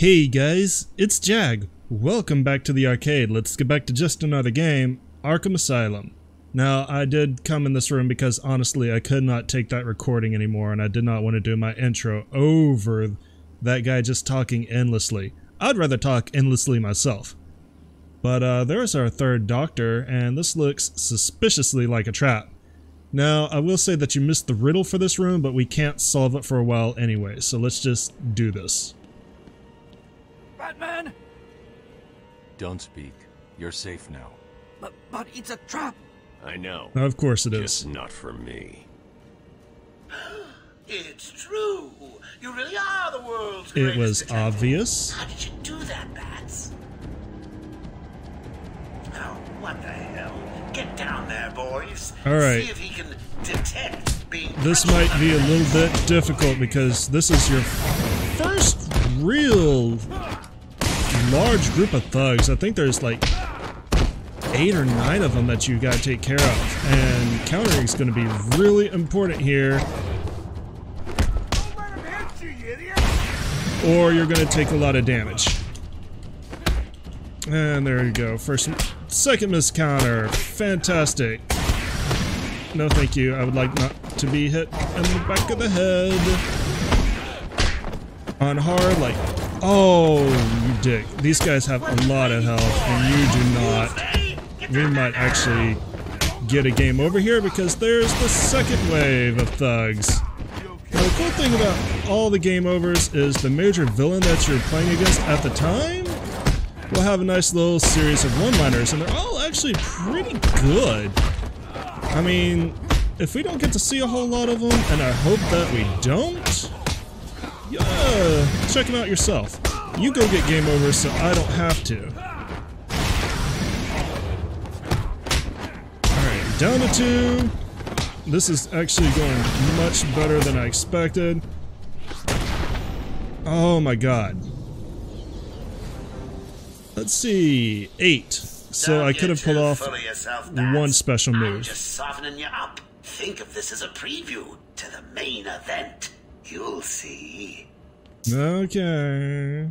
Hey guys, it's Jag. Welcome back to the arcade. Let's get back to just another game, Arkham Asylum. Now, I did come in this room because honestly I could not take that recording anymore and I did not want to do my intro over that guy just talking endlessly. I'd rather talk endlessly myself. But there's our third doctor and this looks suspiciously like a trap. Now, I will say that you missed the riddle for this room, but we can't solve it for a while anyway, so let's just do this. Batman! Don't speak. You're safe now. But it's a trap! I know. Of course it is. Just not for me. It's true. You really are the world's It greatest was detective. obvious. How did you do that, Bats? Oh, what the hell? Get down there, boys. All right. See if he can detect being This might be a little bit difficult because this is your first real large group of thugs. I think there's like 8 or 9 of them that you gotta take care of, and countering is gonna be really important here. Or you're gonna take a lot of damage. And there you go. Second miscounter. Fantastic. No thank you. I would like not to be hit in the back of the head. On hard, like, oh, you dick. These guys have a lot of health, and you do not. We might actually get a game over here because there's the second wave of thugs. Now, the cool thing about all the game overs is the major villain that you're playing against at the time will have a nice little series of one-liners, and they're all actually pretty good. I mean, if we don't get to see a whole lot of them, and I hope that we don't, check them out yourself. You go get game overs so I don't have to. Alright, down to 2. This is actually going much better than I expected. Oh my god. Let's see, 8. So I could have pulled off one special I'm move. just softening you up. Think of this as a preview to the main event. You'll see. Okay.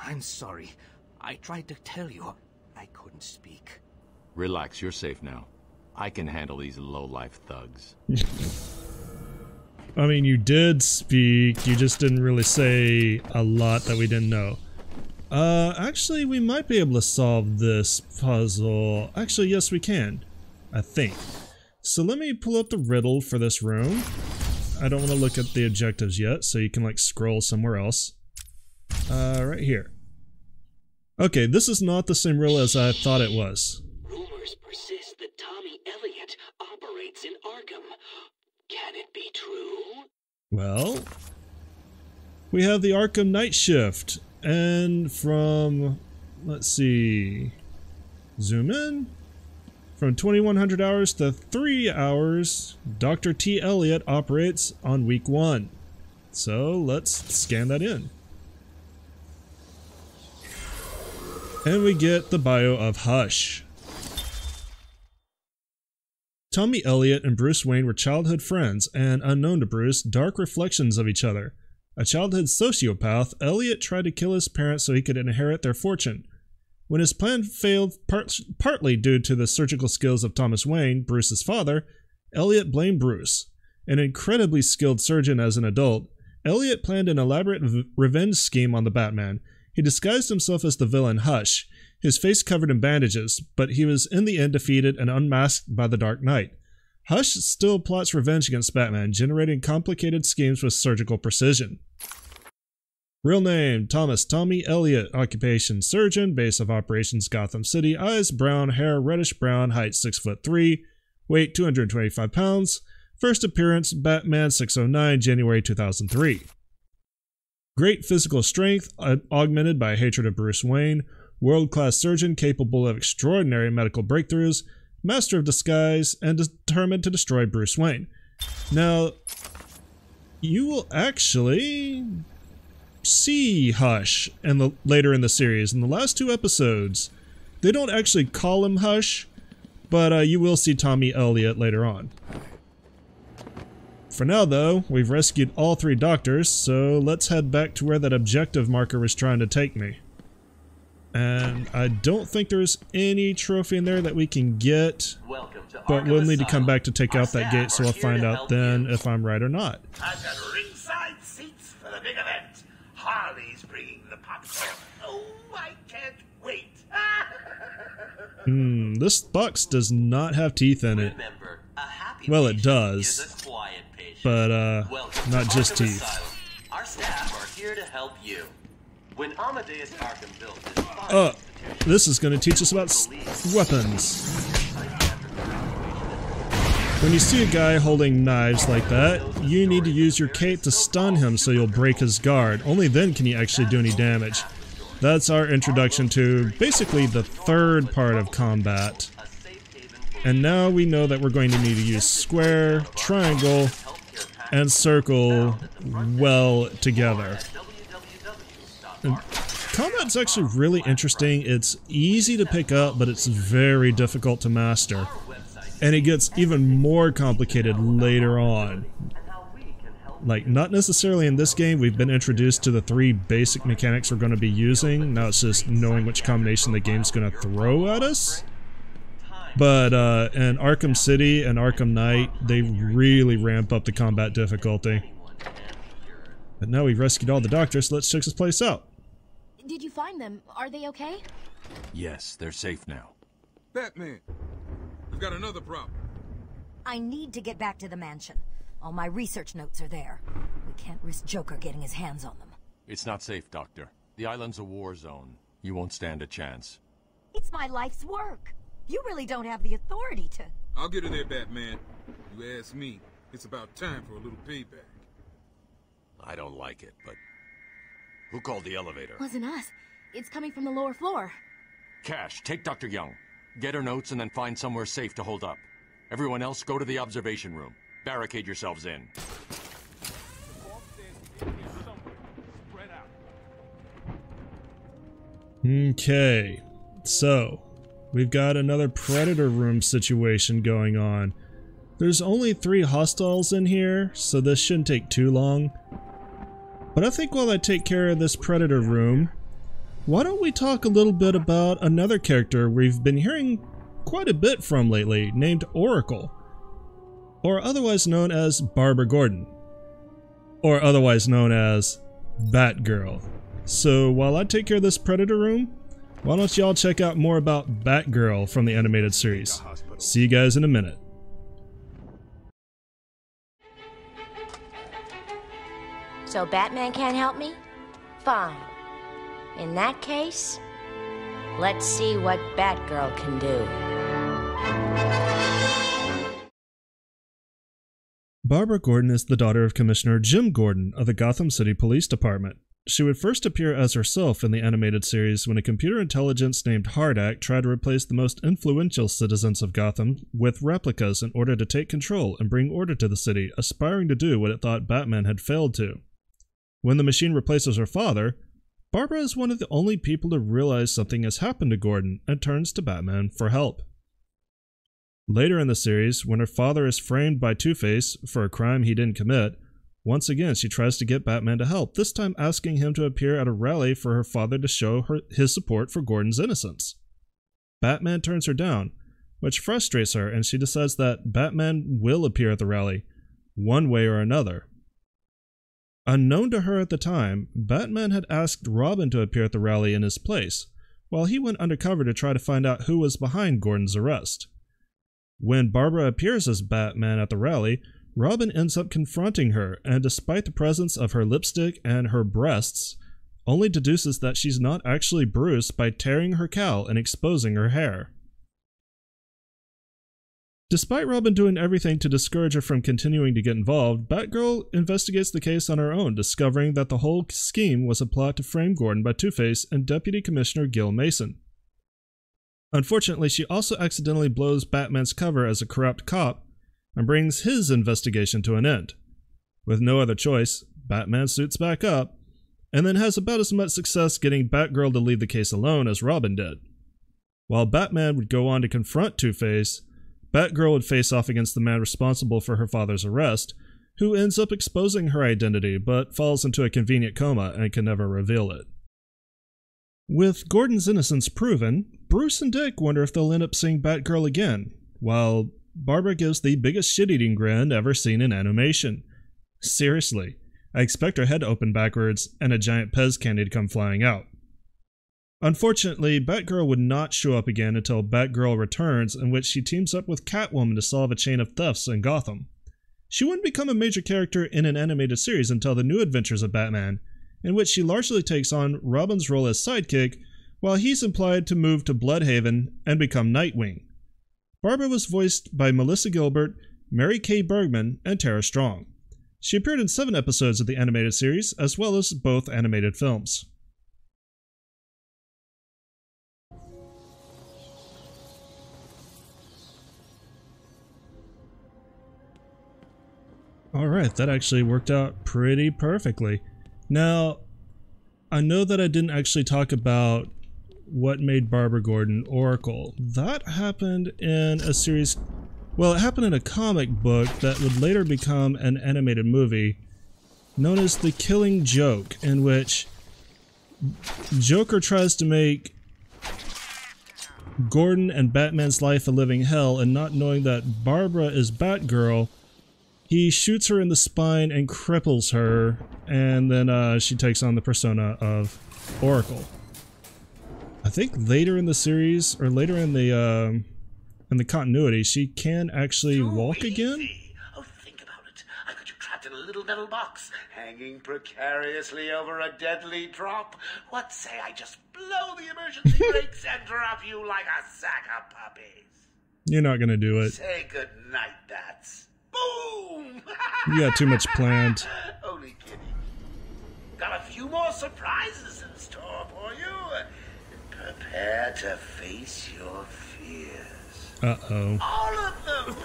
I'm sorry. I tried to tell you. I couldn't speak. Relax, you're safe now. I can handle these low-life thugs. I mean, you did speak, you just didn't really say a lot that we didn't know. Actually, we might be able to solve this puzzle. Actually, yes, we can. I think. So let me pull up the riddle for this room. I don't want to look at the objectives yet, so you can like scroll somewhere else. Right here. Okay, this is not the same riddle as I thought it was. Rumors persist that Tommy Elliot operates in Arkham. Can it be true? Well, we have the Arkham Night Shift, and from, let's see, zoom in, from 2100 hours to 3 hours, Dr. T. Elliot operates on week 1. So let's scan that in. And we get the bio of Hush. Tommy Elliot and Bruce Wayne were childhood friends, and unknown to Bruce, dark reflections of each other. A childhood sociopath, Elliot tried to kill his parents so he could inherit their fortune. When his plan failed, partly due to the surgical skills of Thomas Wayne, Bruce's father, Elliot blamed Bruce. An incredibly skilled surgeon as an adult, Elliot planned an elaborate revenge scheme on the Batman. He disguised himself as the villain Hush, his face covered in bandages, but he was in the end defeated and unmasked by the Dark Knight. Hush still plots revenge against Batman, generating complicated schemes with surgical precision. Real name, Thomas Tommy Elliot, occupation surgeon, base of operations Gotham City, eyes brown, hair reddish brown, height 6'3", weight 225 pounds, first appearance Batman 609, January 2003. Great physical strength, augmented by hatred of Bruce Wayne, world-class surgeon capable of extraordinary medical breakthroughs, master of disguise, and determined to destroy Bruce Wayne. Now, you will actually see Hush later in the series. In the last 2 episodes, they don't actually call him Hush, but you will see Tommy Elliot later on. For now, though, we've rescued all 3 doctors, so let's head back to where that objective marker was trying to take me. And I don't think there's any trophy in there that we can get, but we'll need to come back to take out that gate, so I'll find out then if I'm right or not. I've got ringside seats for the big event. Harley's bringing the popcorn. Oh, I can't wait. This box does not have teeth in it. Remember, a happy Well, it patient does, is a quiet patient. but Welcome not to just Arkham teeth. Asylum. Our staff are here to help you. When Amadeus Arkham built this fine institution, This is going to teach us about weapons. When you see a guy holding knives like that, you need to use your cape to stun him so you'll break his guard. Only then can you actually do any damage. That's our introduction to basically the 3rd part of combat. And now we know that we're going to need to use square, triangle, and circle well together. And combat's actually really interesting. It's easy to pick up, but it's very difficult to master. And it gets even more complicated later on. Like, not necessarily in this game. We've been introduced to the 3 basic mechanics we're going to be using. Now it's just knowing which combination the game's going to throw at us. But in Arkham City and Arkham Knight, they really ramp up the combat difficulty. But now we've rescued all the doctors, so let's check this place out. Did you find them? Are they okay? Yes, they're safe now. Batman, we've got another problem. I need to get back to the mansion. All my research notes are there. We can't risk Joker getting his hands on them. It's not safe, Doctor. The island's a war zone. You won't stand a chance. It's my life's work. You really don't have the authority to... I'll get her there, Batman. You ask me, it's about time for a little payback. I don't like it, but... Who called the elevator? Wasn't us. It's coming from the lower floor. Cash, take Dr. Young. Get her notes and then find somewhere safe to hold up. Everyone else, go to the observation room. Barricade yourselves in. Okay, so we've got another Predator room situation going on. There's only 3 hostiles in here, so this shouldn't take too long. But I think while I take care of this Predator room, why don't we talk a little bit about another character we've been hearing quite a bit from lately, named Oracle, or otherwise known as Barbara Gordon, or otherwise known as Batgirl. So while I take care of this Predator room, why don't y'all check out more about Batgirl from the animated series. See you guys in a minute. So Batman can't help me? Fine. In that case, let's see what Batgirl can do. Barbara Gordon is the daughter of Commissioner Jim Gordon of the Gotham City Police Department. She would first appear as herself in the animated series when a computer intelligence named Hardak tried to replace the most influential citizens of Gotham with replicas in order to take control and bring order to the city, aspiring to do what it thought Batman had failed to. When the machine replaces her father, Barbara is one of the only people to realize something has happened to Gordon and turns to Batman for help. Later in the series, when her father is framed by Two-Face for a crime he didn't commit, once again she tries to get Batman to help, this time asking him to appear at a rally for her father to show his support for Gordon's innocence. Batman turns her down, which frustrates her, and she decides that Batman will appear at the rally, one way or another. Unknown to her at the time, Batman had asked Robin to appear at the rally in his place, while he went undercover to try to find out who was behind Gordon's arrest. When Barbara appears as Batman at the rally, Robin ends up confronting her, and despite the presence of her lipstick and her breasts, only deduces that she's not actually Bruce by tearing her cowl and exposing her hair. Despite Robin doing everything to discourage her from continuing to get involved, Batgirl investigates the case on her own, discovering that the whole scheme was a plot to frame Gordon by Two-Face and Deputy Commissioner Gil Mason. Unfortunately, she also accidentally blows Batman's cover as a corrupt cop and brings his investigation to an end. With no other choice, Batman suits back up, and then has about as much success getting Batgirl to leave the case alone as Robin did. While Batman would go on to confront Two-Face, Batgirl would face off against the man responsible for her father's arrest, who ends up exposing her identity but falls into a convenient coma and can never reveal it. With Gordon's innocence proven, Bruce and Dick wonder if they'll end up seeing Batgirl again, while Barbara gives the biggest shit-eating grin ever seen in animation. Seriously, I expect her head to open backwards and a giant Pez candy to come flying out. Unfortunately, Batgirl would not show up again until Batgirl Returns, in which she teams up with Catwoman to solve a chain of thefts in Gotham. She wouldn't become a major character in an animated series until The New Adventures of Batman, in which she largely takes on Robin's role as sidekick, while he's implied to move to Bloodhaven and become Nightwing. Barbara was voiced by Melissa Gilbert, Mary Kay Bergman, and Tara Strong. She appeared in 7 episodes of the animated series, as well as both animated films. Alright, that actually worked out pretty perfectly. Now, I know that I didn't actually talk about what made Barbara Gordon Oracle. That happened in a series... Well, it happened in a comic book that would later become an animated movie known as The Killing Joke, in which Joker tries to make Gordon and Batman's life a living hell, and not knowing that Barbara is Batgirl, he shoots her in the spine and cripples her, and then she takes on the persona of Oracle. I think later in the series, or later in the continuity, she can actually walk again? Oh, think about it. I've got you trapped in a little metal box, hanging precariously over a deadly drop. What say I just blow the emergency brakes and drop you like a sack of puppies? You're not gonna do it. Say good night, bats. Boom! You got too much planned. Only kidding. Got a few more surprises in store for you. Prepare to face your fears. Uh-oh. All of them!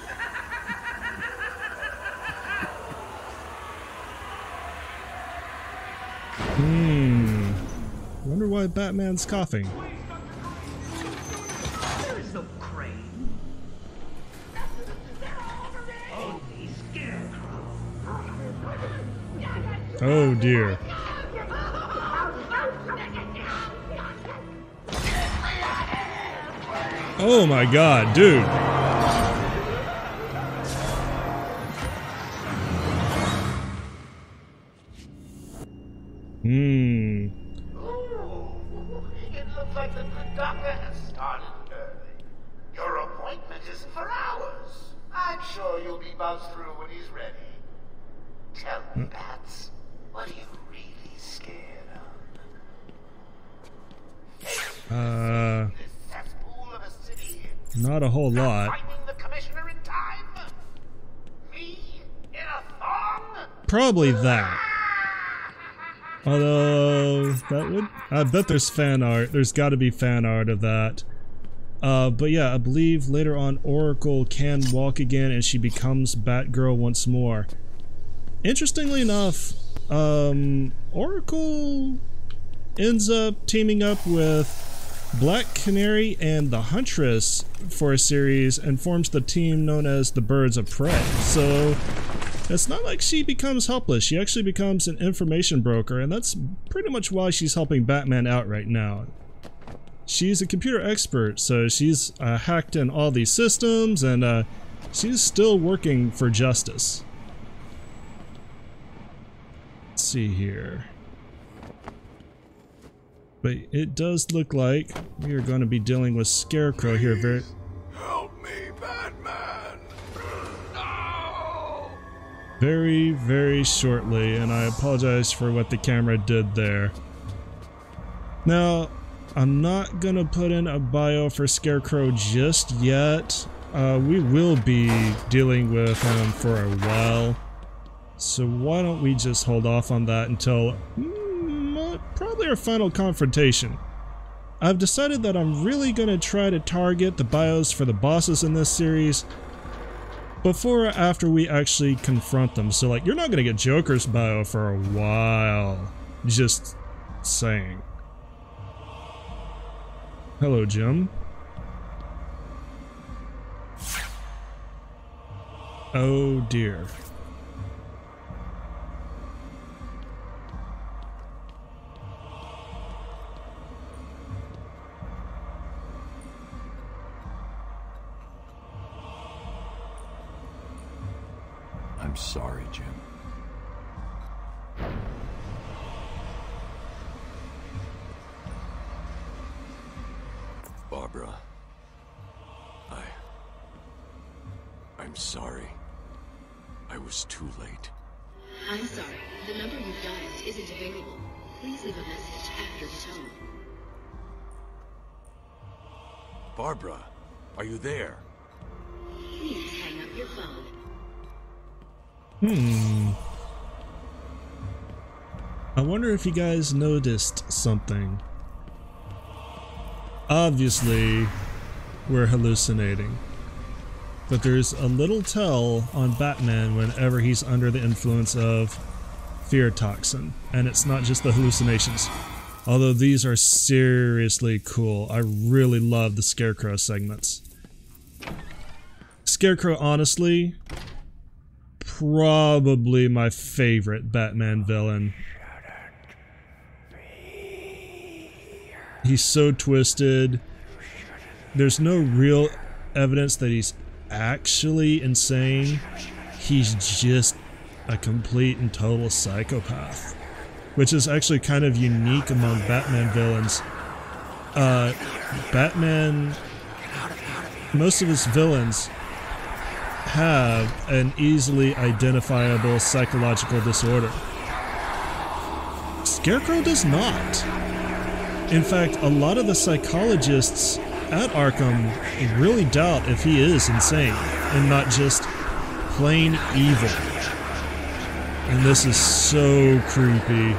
Wonder why Batman's coughing. There is no crane. Only Scarecrow. Oh dear. Oh my god, dude. It looks like the good doctor has started early. Your appointment isn't for hours. I'm sure you'll be buzzed through when he's ready. Tell me, Bats, what are you really scared of? This cesspool of a city? Not a whole lot. Finding the commissioner in time? Me? In a thong? Probably that. Although, that would... I bet there's fan art. There's gotta be fan art of that. But yeah, I believe later on Oracle can walk again and she becomes Batgirl once more. Interestingly enough, Oracle ends up teaming up with Black Canary and the Huntress for a series and forms the team known as the Birds of Prey. So it's not like she becomes helpless. She actually becomes an information broker, and that's pretty much why she's helping Batman out right now. She's a computer expert, so she's hacked in all these systems, and she's still working for justice. Let's see here. But it does look like we are going to be dealing with Scarecrow here very... Help me, Batman! No! Very, very shortly, and I apologize for what the camera did there. Now, I'm not gonna put in a bio for Scarecrow just yet. We will be dealing with him for a while. So why don't we just hold off on that until probably our final confrontation. I've decided that I'm really gonna try to target the bios for the bosses in this series before or after we actually confront them. So like, you're not gonna get Joker's bio for a while. Just saying. Hello, Jim. Oh dear. I'm sorry, Jim. Barbara. I'm sorry. I was too late. I'm sorry. The number you've dialed isn't available. Please leave a message after the tone. Barbara, are you there? Please hang up your phone. I wonder if you guys noticed something. Obviously, we're hallucinating. But there's a little tell on Batman whenever he's under the influence of fear toxin. And it's not just the hallucinations. Although these are seriously cool. I really love the Scarecrow segments. Scarecrow, honestly, probably my favorite Batman villain. He's so twisted. There's no real evidence that he's actually insane. He's just a complete and total psychopath, which is actually kind of unique among Batman villains. Batman, most of his villains have an easily identifiable psychological disorder. Scarecrow does not. In fact, a lot of the psychologists at Arkham really doubt if he is insane and not just plain evil. And this is so creepy.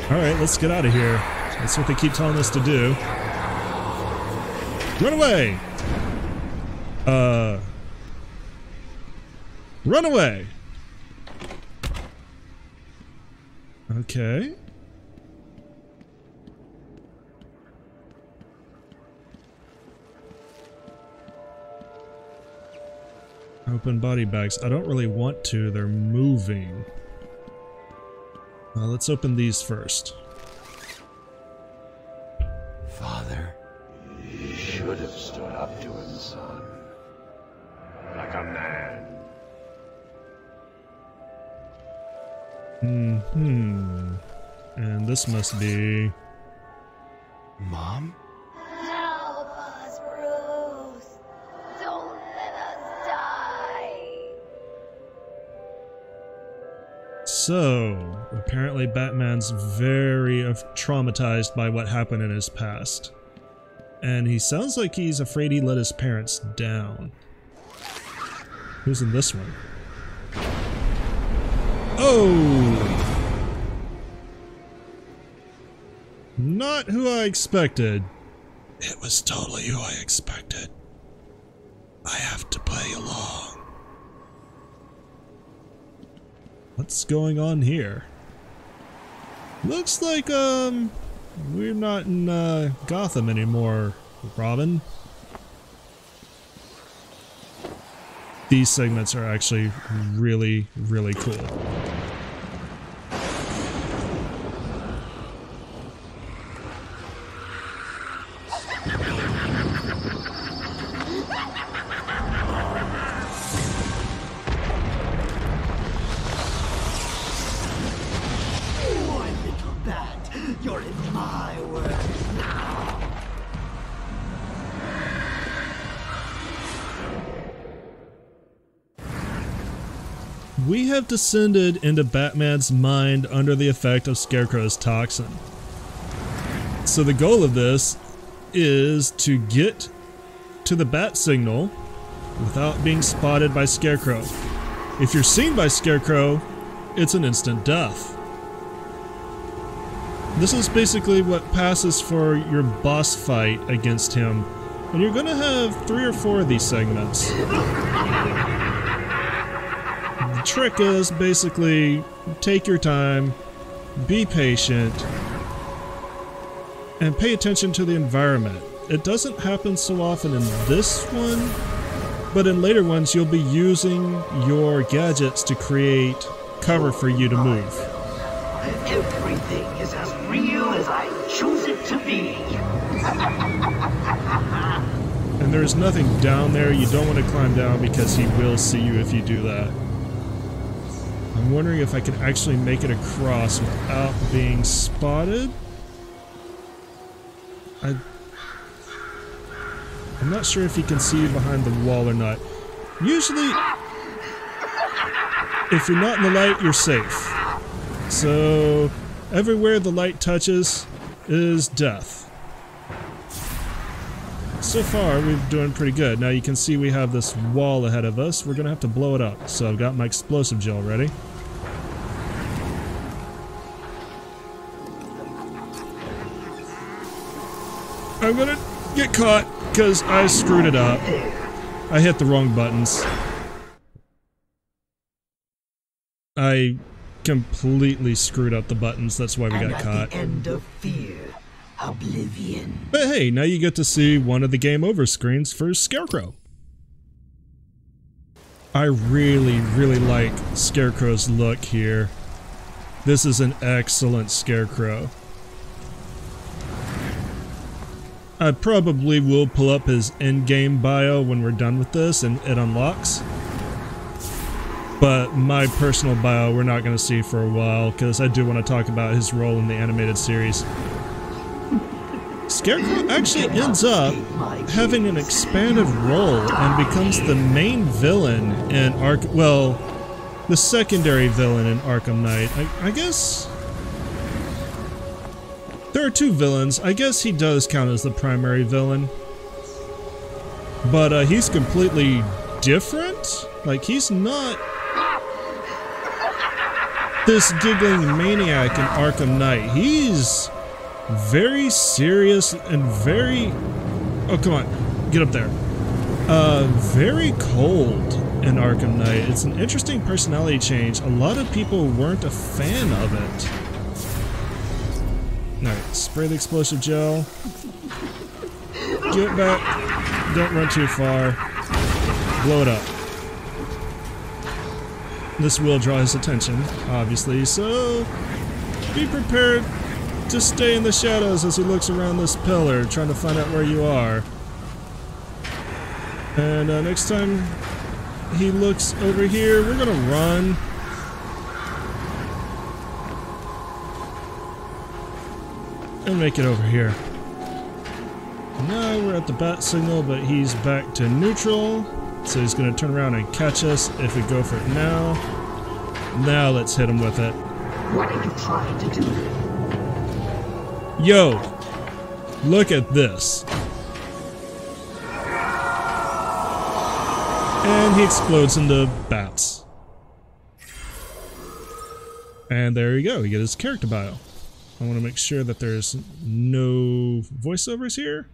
Alright, let's get out of here. That's what they keep telling us to do. Run away! Run away! Okay. Open body bags. I don't really want to. They're moving. Let's open these first. Father, you should have stood up to him, son. Like a man. And this must be... Mom? Help us, Bruce! Don't let us die! So, apparently Batman's very traumatized by what happened in his past. And he sounds like he's afraid he let his parents down. Who's in this one? Oh! Not who I expected. It was totally who I expected. I have to play along. What's going on here? Looks like, we're not in, Gotham anymore, Robin. These segments are actually really, really cool. You're in my world now. We have descended into Batman's mind under the effect of Scarecrow's toxin. So the goal of this is to get to the bat signal without being spotted by Scarecrow. If you're seen by Scarecrow, it's an instant death. This is basically what passes for your boss fight against him, and you're gonna have 3 or 4 of these segments. The trick is basically take your time, be patient, and pay attention to the environment. It doesn't happen so often in this one, but in later ones you'll be using your gadgets to create cover for you to move. Everything is as real as I choose it to be. And there is nothing down there. You don't want to climb down because he will see you if you do that. I'm wondering if I can actually make it across without being spotted. I'm not sure if he can see you behind the wall or not. Usually, if you're not in the light, you're safe. So, everywhere the light touches is death. So far, we're doing pretty good. Now you can see we have this wall ahead of us. We're gonna have to blow it up. So I've got my explosive gel ready. I'm gonna get caught because I screwed it up. I hit the wrong buttons. I completely screwed up the buttons. That's why we got caught. The end of fear. Oblivion. But hey, now you get to see one of the game over screens for Scarecrow. I really like Scarecrow's look here. This is an excellent Scarecrow. I probably will pull up his in-game bio when we're done with this and it unlocks. But my personal bio we're not going to see for a while because I do want to talk about his role in the animated series. Scarecrow actually ends up having an expanded role and becomes the main villain in the secondary villain in Arkham Knight. I guess there are two villains. I guess he does count as the primary villain. But he's completely different. Like, he's not this giggling maniac in Arkham Knight. He's very serious and very... Oh, come on. Get up there. Very cold in Arkham Knight. It's an interesting personality change. A lot of people weren't a fan of it. Alright, spray the explosive gel. Get back. Don't run too far. Blow it up. This will draw his attention, obviously, so be prepared to stay in the shadows as he looks around this pillar, trying to find out where you are. And next time he looks over here, we're gonna run. And make it over here. Now we're at the bat signal, but he's back to neutral. So he's gonna turn around and catch us if we go for it now. Now let's hit him with it. What are you trying to do? Yo, look at this. And he explodes into bats. And there you go, we get his character bio. I want to make sure that there's no voiceovers here.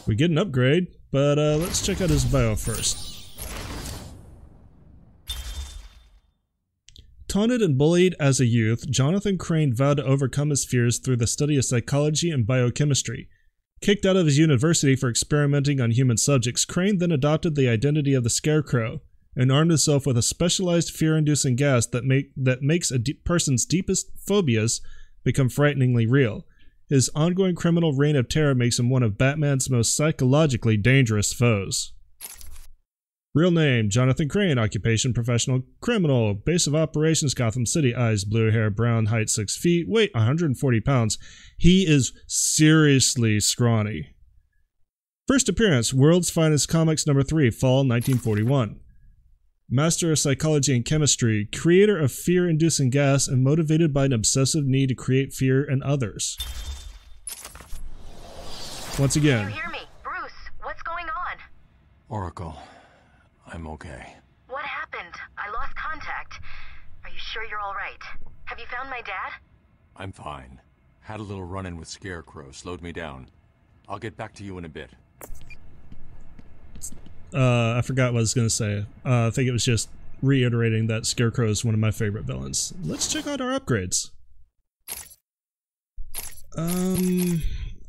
We get an upgrade, but let's check out his bio first. Taunted and bullied as a youth, Jonathan Crane vowed to overcome his fears through the study of psychology and biochemistry. Kicked out of his university for experimenting on human subjects, Crane then adopted the identity of the Scarecrow and armed himself with a specialized fear-inducing gas that makes a person's deepest phobias become frighteningly real. His ongoing criminal reign of terror makes him one of Batman's most psychologically dangerous foes. Real name, Jonathan Crane. Occupation, professional criminal. Base of operations, Gotham City. Eyes, blue hair, brown. Height, 6 feet. Weight, 140 pounds. He is seriously scrawny. First appearance, World's Finest Comics #3, Fall 1941. Master of psychology and chemistry. Creator of fear-inducing gas and motivated by an obsessive need to create fear in others. Once again. Can you hear me? Bruce, what's going on? Oracle. I'm okay. What happened? I lost contact. Are you sure you're all right? Have you found my dad? I'm fine. Had a little run-in with Scarecrow, slowed me down. I'll get back to you in a bit. I forgot what I was going to say. I think it was just reiterating that Scarecrow is one of my favorite villains. Let's check out our upgrades.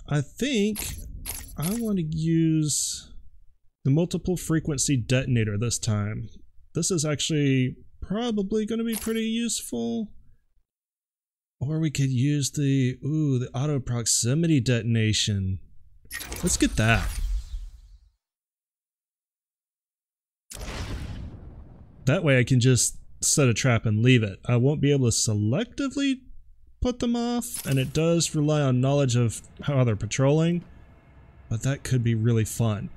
I think I want to use the multiple frequency detonator this time. This is actually probably going to be pretty useful. Or we could use the auto proximity detonation. Let's get that. That way I can just set a trap and leave it. I won't be able to selectively put them off, and it does rely on knowledge of how they're patrolling, but that could be really fun.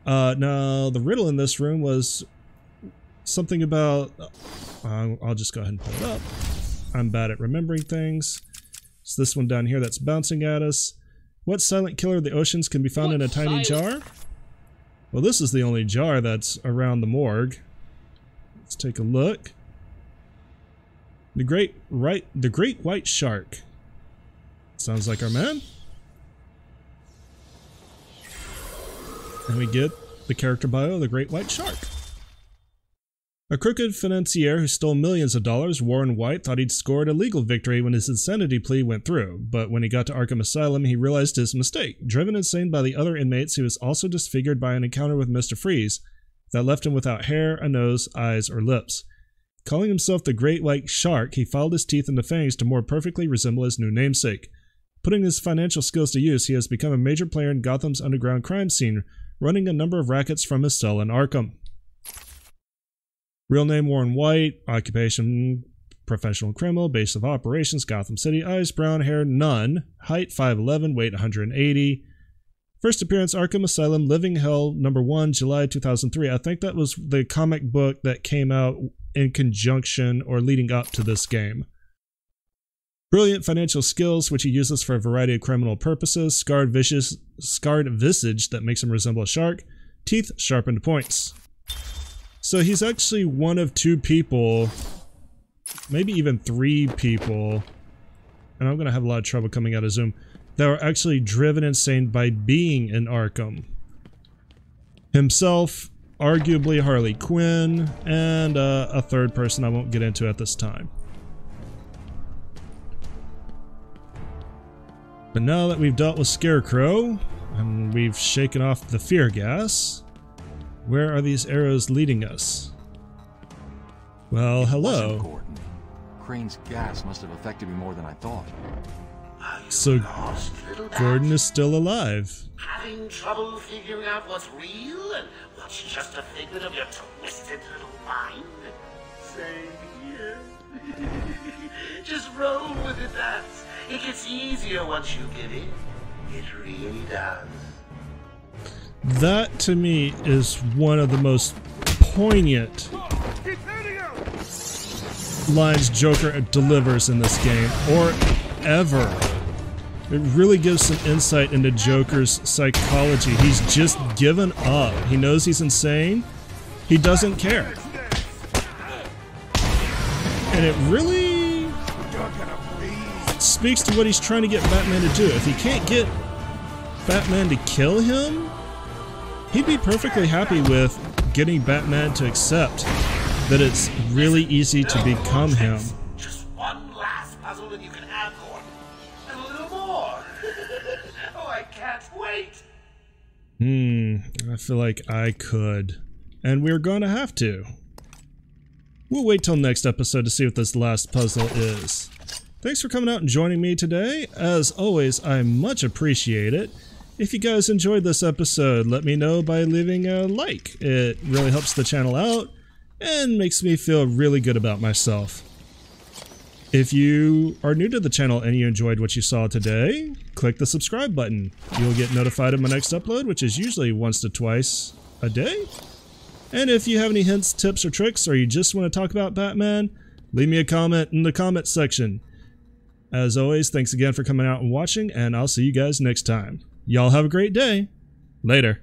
Now, the riddle in this room was something about... I'll just go ahead and pull it up. I'm bad at remembering things. It's this one down here that's bouncing at us. What silent killer of the oceans can be found in a tiny jar? Well, this is the only jar that's around the morgue. Let's take a look. The great white shark. Sounds like our man. And we get the character bio of the great white shark. A crooked financier who stole millions of dollars, Warren White thought he'd scored a legal victory when his insanity plea went through, but when he got to Arkham Asylum, he realized his mistake. Driven insane by the other inmates, he was also disfigured by an encounter with Mr. Freeze that left him without hair, a nose, eyes, or lips. Calling himself the Great White Shark, he filed his teeth into fangs to more perfectly resemble his new namesake. Putting his financial skills to use, he has become a major player in Gotham's underground crime scene, running a number of rackets from his cell in Arkham. Real name Warren White, occupation professional criminal, base of operations Gotham City, eyes brown, hair none, height 5'11", weight 180. First appearance Arkham Asylum, Living Hell #1, July 2003. I think that was the comic book that came out in conjunction or leading up to this game. Brilliant financial skills, which he uses for a variety of criminal purposes. Scarred visage that makes him resemble a shark. Teeth sharpened points. So he's actually one of two people, maybe even three people, and I'm going to have a lot of trouble coming out of Zoom, that are actually driven insane by being in Arkham. Himself, arguably Harley Quinn, and a third person I won't get into at this time. But now that we've dealt with Scarecrow, and we've shaken off the fear gas, where are these arrows leading us? Well, hello. Gordon. Crane's gas must have affected me more than I thought. So, Gordon is still alive. Having trouble figuring out what's real and what's just a figment of your twisted little mind? Same here. Just roll with it, Bats. It gets easier once you get in. It really does. That, to me, is one of the most poignant lines Joker delivers in this game, or ever. It really gives some insight into Joker's psychology. He's just given up. He knows he's insane. He doesn't care. And it really speaks to what he's trying to get Batman to do. If he can't get Batman to kill him, he'd be perfectly happy with getting Batman to accept that it's really easy to become him. Just one last puzzle and you can have Gordon. And a little more. Oh, I can't wait. I feel like I could. And we're going to have to. We'll wait till next episode to see what this last puzzle is. Thanks for coming out and joining me today. As always, I much appreciate it. If you guys enjoyed this episode, let me know by leaving a like. It really helps the channel out and makes me feel really good about myself. If you are new to the channel and you enjoyed what you saw today, click the subscribe button. You'll get notified of my next upload, which is usually once to twice a day. And if you have any hints, tips, or tricks, or you just want to talk about Batman, leave me a comment in the comment section. As always, thanks again for coming out and watching, and I'll see you guys next time. Y'all have a great day. Later.